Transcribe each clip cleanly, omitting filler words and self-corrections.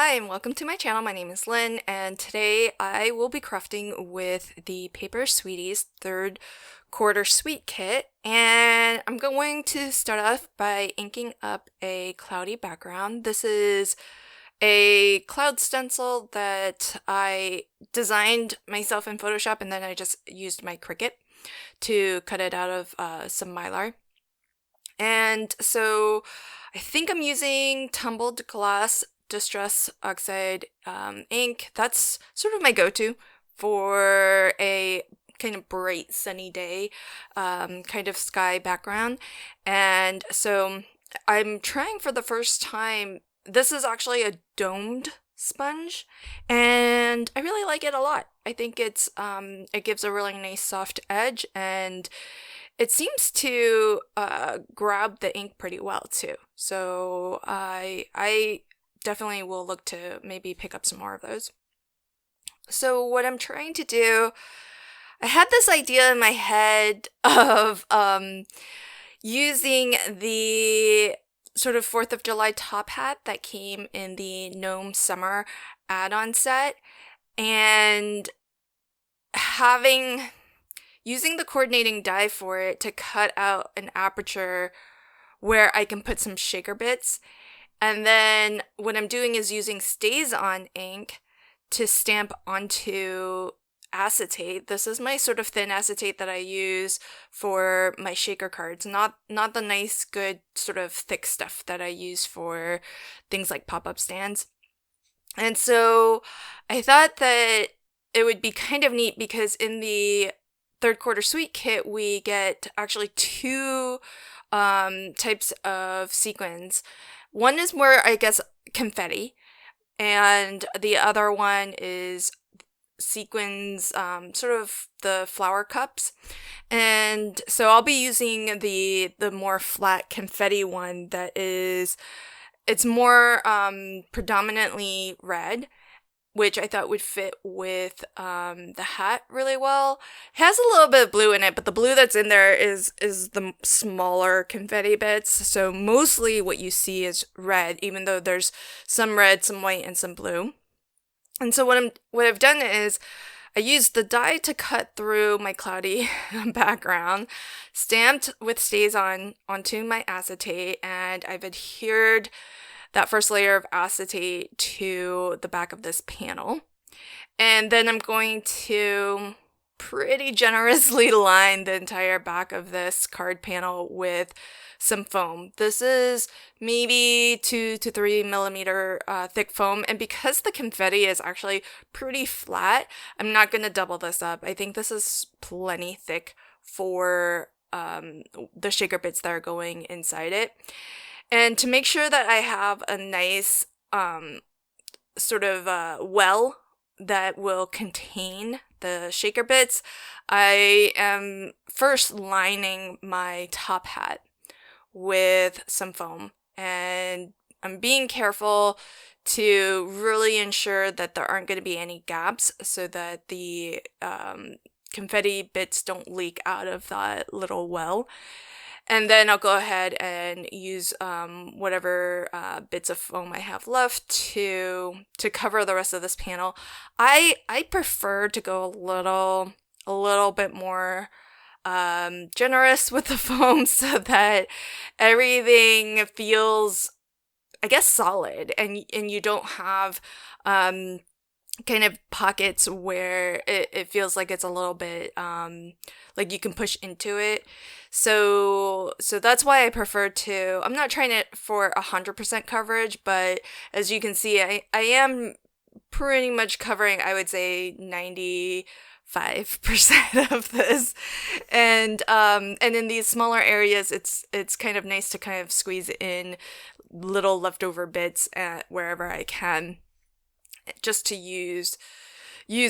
Hi and welcome to my channel. My name is Lynn and today I will be crafting with the Paper Sweeties third quarter sweet kit, and I'm going to start off by inking up a cloudy background. This is a cloud stencil that I designed myself in Photoshop, and then I just used my Cricut to cut it out of some Mylar. And so I think I'm using tumbled glass Distress Oxide ink. That's sort of my go-to for a kind of bright sunny day, kind of sky background. And so I'm trying for the first time. This is actually a domed sponge and I really like it a lot. I think it gives a really nice soft edge, and it seems to grab the ink pretty well too. So I definitely will look to maybe pick up some more of those. So what I'm trying to do, I had this idea in my head of using the sort of 4th of July top hat that came in the Gnome summer add-on set, and using the coordinating die for it to cut out an aperture where I can put some shaker bits. And then what I'm doing is using StazOn ink to stamp onto acetate. This is my sort of thin acetate that I use for my shaker cards, not the nice, good, sort of thick stuff that I use for things like pop-up stands. And so I thought that it would be kind of neat because in the third quarter sweet kit, we get actually two types of sequins. One is more, I guess, confetti, and the other one is sequins, sort of the flower cups. And so I'll be using the more flat confetti one it's more predominantly red, which I thought would fit with the hat really well. It has a little bit of blue in it, but the blue that's in there is the smaller confetti bits. So mostly what you see is red, even though there's some red, some white, and some blue. And so what I've done is I used the die to cut through my cloudy background, stamped with StazOn onto my acetate, and I've adhered that first layer of acetate to the back of this panel. And then I'm going to pretty generously line the entire back of this card panel with some foam. This is maybe 2 to 3 millimeter thick foam, and because the confetti is actually pretty flat, I'm not going to double this up. I think this is plenty thick for the shaker bits that are going inside it. And to make sure that I have a nice sort of well that will contain the shaker bits, I am first lining my top hat with some foam. And I'm being careful to really ensure that there aren't going to be any gaps so that the confetti bits don't leak out of that little well. And then I'll go ahead and use whatever bits of foam I have left to cover the rest of this panel. I prefer to go a little bit more generous with the foam so that everything feels, I guess, solid, and you don't have kind of pockets where it feels like it's a little bit like you can push into it. So that's why I prefer to, I'm not trying it for 100% coverage, but as you can see, I am pretty much covering, I would say, 95% of this. And in these smaller areas, it's kind of nice to kind of squeeze in little leftover bits wherever I can, just to use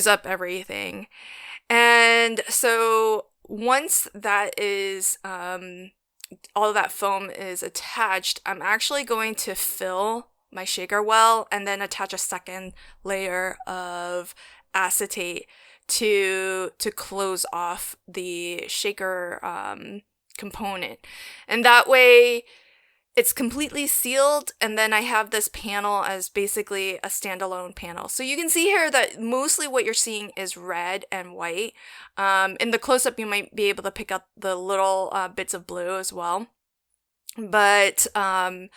up everything. And so once that is all of that foam is attached, I'm actually going to fill my shaker well and then attach a second layer of acetate to close off the shaker component. And that way it's completely sealed, and then I have this panel as basically a standalone panel. So you can see here that mostly what you're seeing is red and white. In the close-up, you might be able to pick up the little bits of blue as well. But I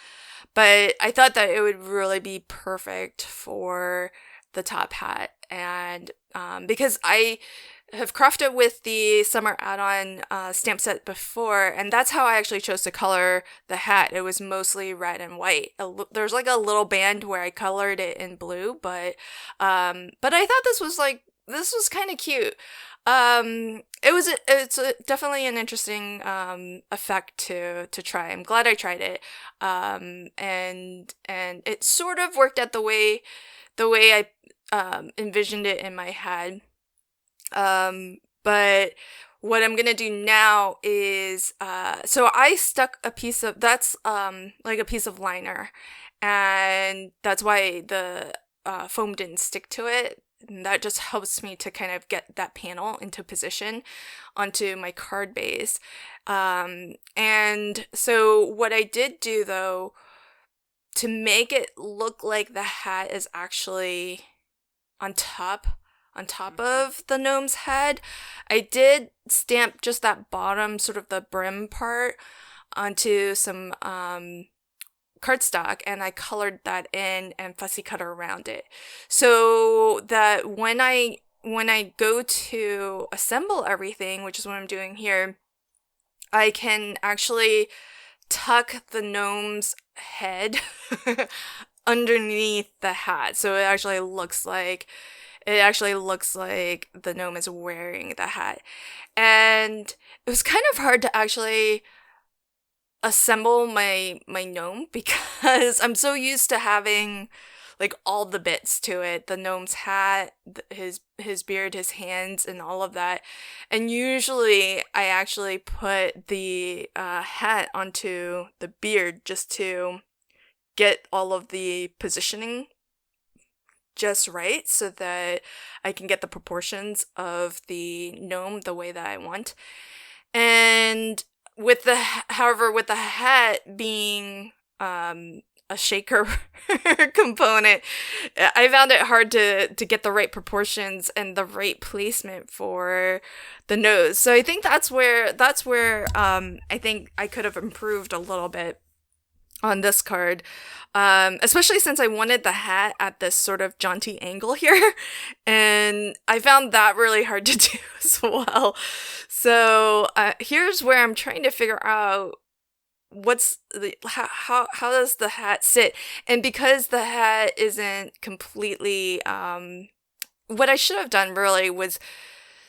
thought that it would really be perfect for the top hat, and because I have crafted with the summer add-on stamp set before, and that's how I actually chose to color the hat. It was mostly red and white. There's like a little band where I colored it in blue, but I thought this was kind of cute. It's definitely an interesting effect to try. I'm glad I tried it. And it sort of worked out the way I envisioned it in my head. But what I'm gonna do now is, so I stuck a piece of, that's like a piece of liner, and that's why the foam didn't stick to it. And that just helps me to kind of get that panel into position onto my card base. And so what I did do, though, to make it look like the hat is actually on top of the gnome's head, I did stamp just that bottom, sort of the brim part, onto some cardstock, and I colored that in and fussy cut around it, so that when I go to assemble everything, which is what I'm doing here, I can actually tuck the gnome's head underneath the hat, so it actually looks like the gnome is wearing the hat. And it was kind of hard to actually assemble my gnome, because I'm so used to having like all the bits to it, the gnome's hat, his beard, his hands, and all of that. And usually I actually put the hat onto the beard just to get all of the positioning just right, so that I can get the proportions of the gnome the way that I want. And with the hat being a shaker component, I found it hard to get the right proportions and the right placement for the nose. So I think that's where I think I could have improved a little bit on this card, especially since I wanted the hat at this sort of jaunty angle here, and I found that really hard to do as well. So here's where I'm trying to figure out how does the hat sit, and because the hat isn't completely, what I should have done really was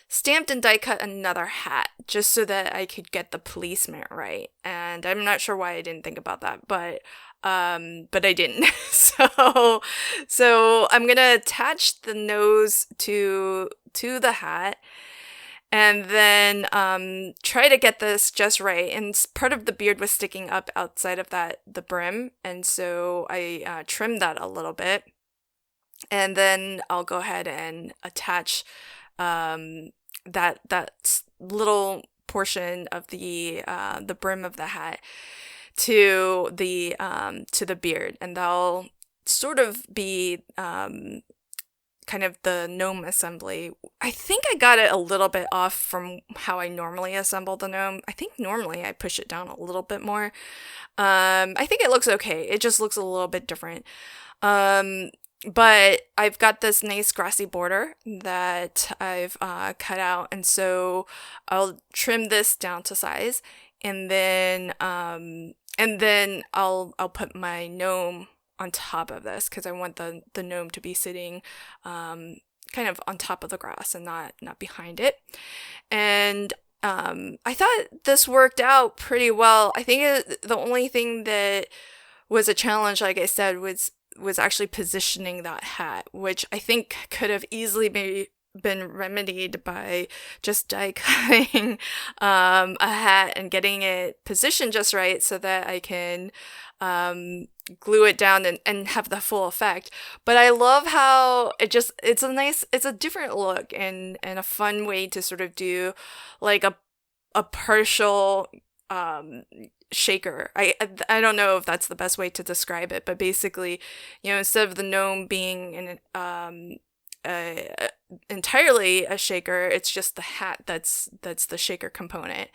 stamped and die cut another hat, just so that I could get the placement right. And I'm not sure why I didn't think about that, but I didn't. So I'm gonna attach the nose to the hat, and then try to get this just right. And part of the beard was sticking up outside of the brim, and so I trimmed that a little bit, and then I'll go ahead and attach that little portion of the brim of the hat to the beard, and they'll sort of be kind of the gnome assembly. I think I got it a little bit off from how I normally assemble the gnome. I think normally I push it down a little bit more. I think it looks okay. It just looks a little bit different. But I've got this nice grassy border that I've cut out, and so I'll trim this down to size, and then I'll put my gnome on top of this, because I want the gnome to be sitting kind of on top of the grass and not behind it. And I thought this worked out pretty well. I think the only thing that was a challenge, like I said, was actually positioning that hat, which I think could have easily been remedied by just die cutting a hat and getting it positioned just right, so that I can glue it down and have the full effect. But I love how it's a different look and a fun way to sort of do like a partial shaker. I don't know if that's the best way to describe it, but basically, instead of the gnome being entirely a shaker, it's just the hat that's the shaker component.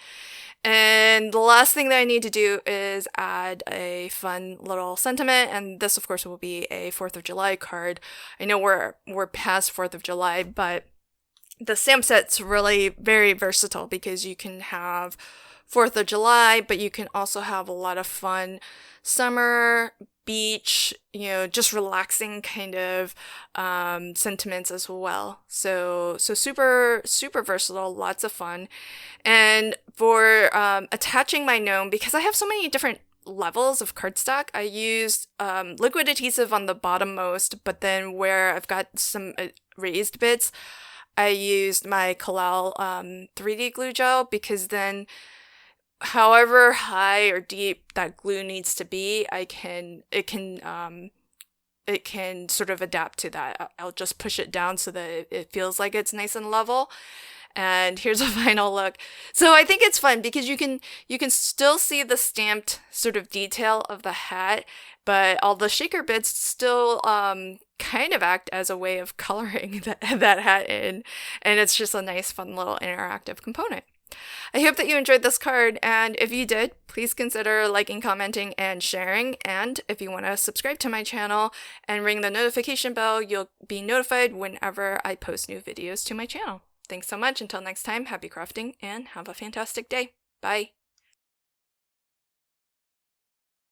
And the last thing that I need to do is add a fun little sentiment, and this of course will be a 4th of July card. I know we're past 4th of July, but the stamp set's really very versatile because you can have 4th of July, but you can also have a lot of fun summer, beach, just relaxing kind of sentiments as well. So super, super versatile, lots of fun. And for attaching my gnome, because I have so many different levels of cardstock, I used liquid adhesive on the bottommost, but then where I've got some raised bits, I used my Kalal 3D glue gel, because then however high or deep that glue needs to be, it can sort of adapt to that. I'll just push it down so that it feels like it's nice and level. And here's a final look. So I think it's fun because you can still see the stamped sort of detail of the hat, but all the shaker bits still kind of act as a way of coloring that hat in, and it's just a nice fun little interactive component. I hope that you enjoyed this card, and if you did, please consider liking, commenting, and sharing. And if you want to subscribe to my channel and ring the notification bell, you'll be notified whenever I post new videos to my channel. Thanks so much. Until next time, happy crafting and have a fantastic day. Bye.